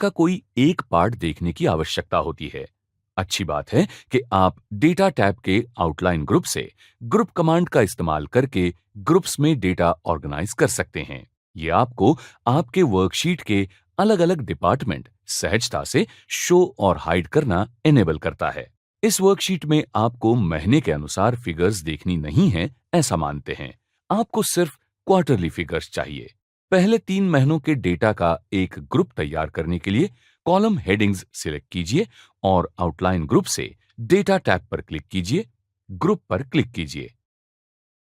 का कोई एक पार्ट देखने की आवश्यकता होती है। अच्छी बात है कि आप डेटा टैब के आउटलाइन ग्रुप से ग्रुप कमांड का इस्तेमाल करके ग्रुप्स में डेटा ऑर्गेनाइज कर सकते हैं। ये आपको आपके वर्कशीट के अलग-अलग डिपार्टमेंट सहजता से शो और हाइड करना इनेबल करता है। इस वर्कशीट में आपको महीने के अनुसार फिगर्स देखनी नहीं है, ऐसा मानते हैं। आपको सिर्फ क्वार्टरली फिगर्स चाहिए। पहले 3 महीनों के डेटा का एक ग्रुप तैयार करने के लिए कॉलम हेडिंग्स सिलेक्ट कीजिए और आउटलाइन ग्रुप से डेटा टैब पर क्लिक कीजिए, ग्रुप पर क्लिक कीजिए।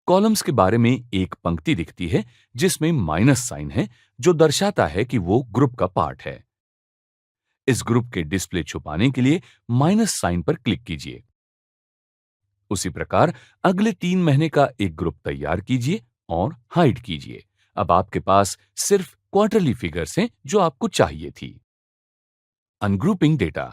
कॉलम्स के बारे में एक पंक्ति दिखती है जिसमें माइनस साइन है, जो दर्शाता है कि वो ग्रुप का पार्ट है। इस ग्रुप के डिस्प्ले छुपाने के लिए माइनस साइन पर क्लिक कीजिए। उसी प्रकार अगले 3 महीने का एक ग्रुप तैयार कीजिए और हाइड कीजिए। अब आपके पास सिर्फ क्वार्टरली फिगर्स हैं जो आपको चाहिए थी। Ungrouping data.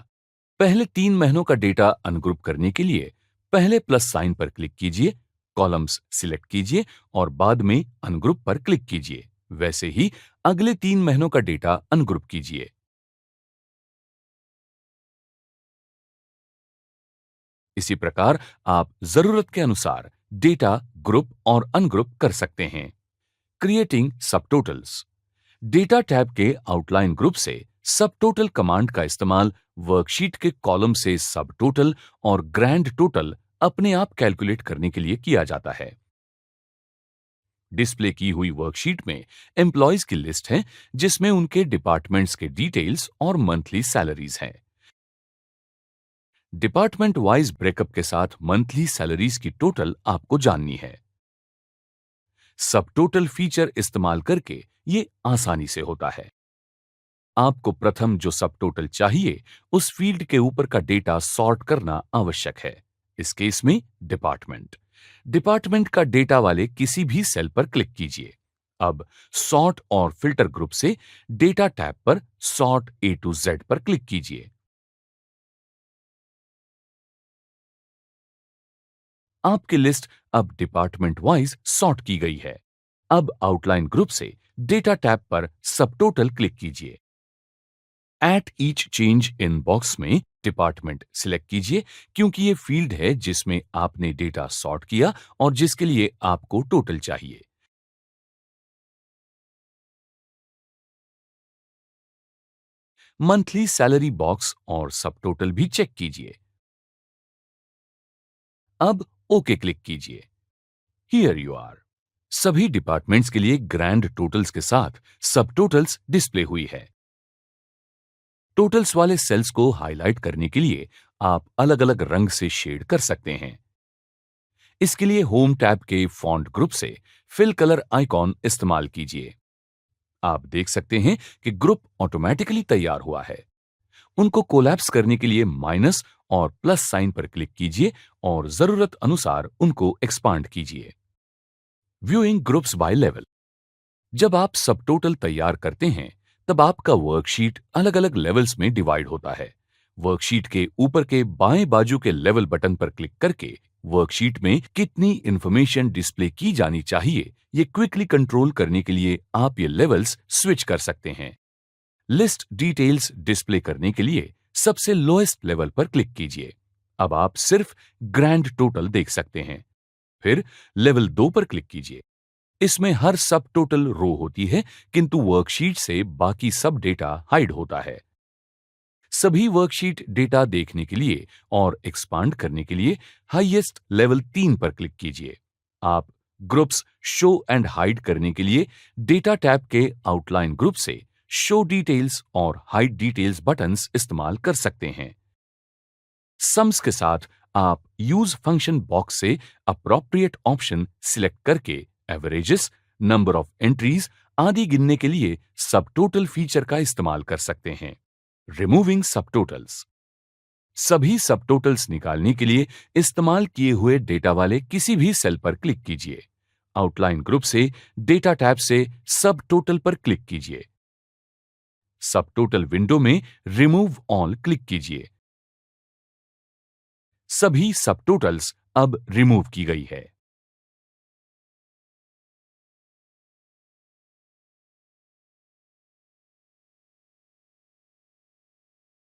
पहले 3 महीनों का डेटा अनग्रुप करने के लिए पहले प्लस साइन पर क्लिक कीजिए, कॉलम्स सिलेक्ट कीजिए और बाद में अनग्रुप पर क्लिक कीजिए। वैसे ही अगले 3 महीनों का डेटा अनग्रुप कीजिए। इसी प्रकार आप जरूरत के अनुसार डेटा ग्रुप और अनग्रुप कर सकते हैं। Creating subtotals. डेटा टैब के आउटलाइन ग्रुप से सबटोटल कमांड का इस्तेमाल वर्कशीट के कॉलम से सबटोटल और ग्रैंड टोटल अपने आप कैलकुलेट करने के लिए किया जाता है। डिस्प्ले की हुई वर्कशीट में एम्प्लॉयज की लिस्ट है जिसमें उनके डिपार्टमेंट्स के डिटेल्स और मंथली सैलरीज हैं। डिपार्टमेंट वाइज ब्रेकअप के साथ मंथली सैलरीज की टोटल आपको जाननी है। सबटोटल फीचर इस्तेमाल करके ये आसानी से होता है। आपको प्रथम जो सबटोटल चाहिए उस फील्ड के ऊपर का डेटा सॉर्ट करना आवश्यक है। इस केस में डिपार्टमेंट। डिपार्टमेंट का डेटा वाले किसी भी सेल पर क्लिक कीजिए। अब सॉर्ट और फिल्टर ग्रुप से डेटा टैब पर सॉर्ट ए टू जेड पर क्लिक कीजिए। आपकी लिस्ट अब डिपार्टमेंट वाइज सॉर्ट की गई है। अब आउटलाइन ग्रुप से डेटा टैब पर सबटोटल क्लिक कीजिए। At each change in box में डिपार्टमेंट सिलेक्ट कीजिए क्योंकि ये फील्ड है जिसमें आपने डेटा सॉर्ट किया और जिसके लिए आपको टोटल चाहिए। मंथली सैलरी बॉक्स और सबटोटल भी चेक कीजिए। अब ओके क्लिक कीजिए। Here you are. सभी डिपार्टमेंट्स के लिए ग्रैंड टोटल्स के साथ सबटोटल्स डिस्प्ले हुई है। टोटल्स वाले सेल्स को हाईलाइट करने के लिए आप अलग-अलग रंग से शेड कर सकते हैं। इसके लिए होम टैब के फॉन्ट ग्रुप से फिल कलर आइकॉन इस्तेमाल कीजिए। आप देख सकते हैं कि ग्रुप ऑटोमेटिकली तैयार हुआ है। उनको कोलैप्स करने के लिए माइनस और प्लस साइन पर क्लिक कीजिए और जरूरत अनुसार उनको एक्सपांड कीजिए। Viewing groups by level. जब आप सबटोटल तैयार करते हैं तब आपका वर्कशीट अलग-अलग लेवल्स में डिवाइड होता है। वर्कशीट के ऊपर के बाएं बाजू के लेवल बटन पर क्लिक करके वर्कशीट में कितनी इंफॉर्मेशन डिस्प्ले की जानी चाहिए ये क्विकली कंट्रोल करने के लिए आप ये लेवल्स स्विच कर सकते हैं। लिस्ट डिटेल्स डिस्प्ले करने के लिए सबसे लोएस्ट लेवल पर क्लिक कीजिए। अब आप सिर्फ ग्रैंड टोटल देख सकते हैं। फिर लेवल 2 पर क्लिक कीजिए। इसमें हर सब टोटल रो होती है किंतु वर्कशीट से बाकी सब डेटा हाइड होता है। सभी वर्कशीट डेटा देखने के लिए और एक्सपांड करने के लिए हाईएस्ट लेवल 3 पर क्लिक कीजिए। आप ग्रुप्स शो एंड हाइड करने के लिए डेटा टैब के आउटलाइन ग्रुप से शो डिटेल्स और हाइड डिटेल्स बटन्स इस्तेमाल कर सकते हैं। सम्स के साथ आप यूज फंक्शन बॉक्स से अप्रोप्रिएट ऑप्शन सिलेक्ट करके एवरेजेस, नंबर ऑफ एंट्रीज आदि गिनने के लिए सबटोटल फीचर का इस्तेमाल कर सकते हैं। Removing subtotals. सभी सबटोटल्स निकालने के लिए इस्तेमाल किए हुए डेटा वाले किसी भी सेल पर क्लिक कीजिए। आउटलाइन ग्रुप से डेटा टैब से सबटोटल पर क्लिक कीजिए। सबटोटल विंडो में रिमूव ऑल क्लिक कीजिए। सभी सबटोटल्स अब रिमूव की गई है।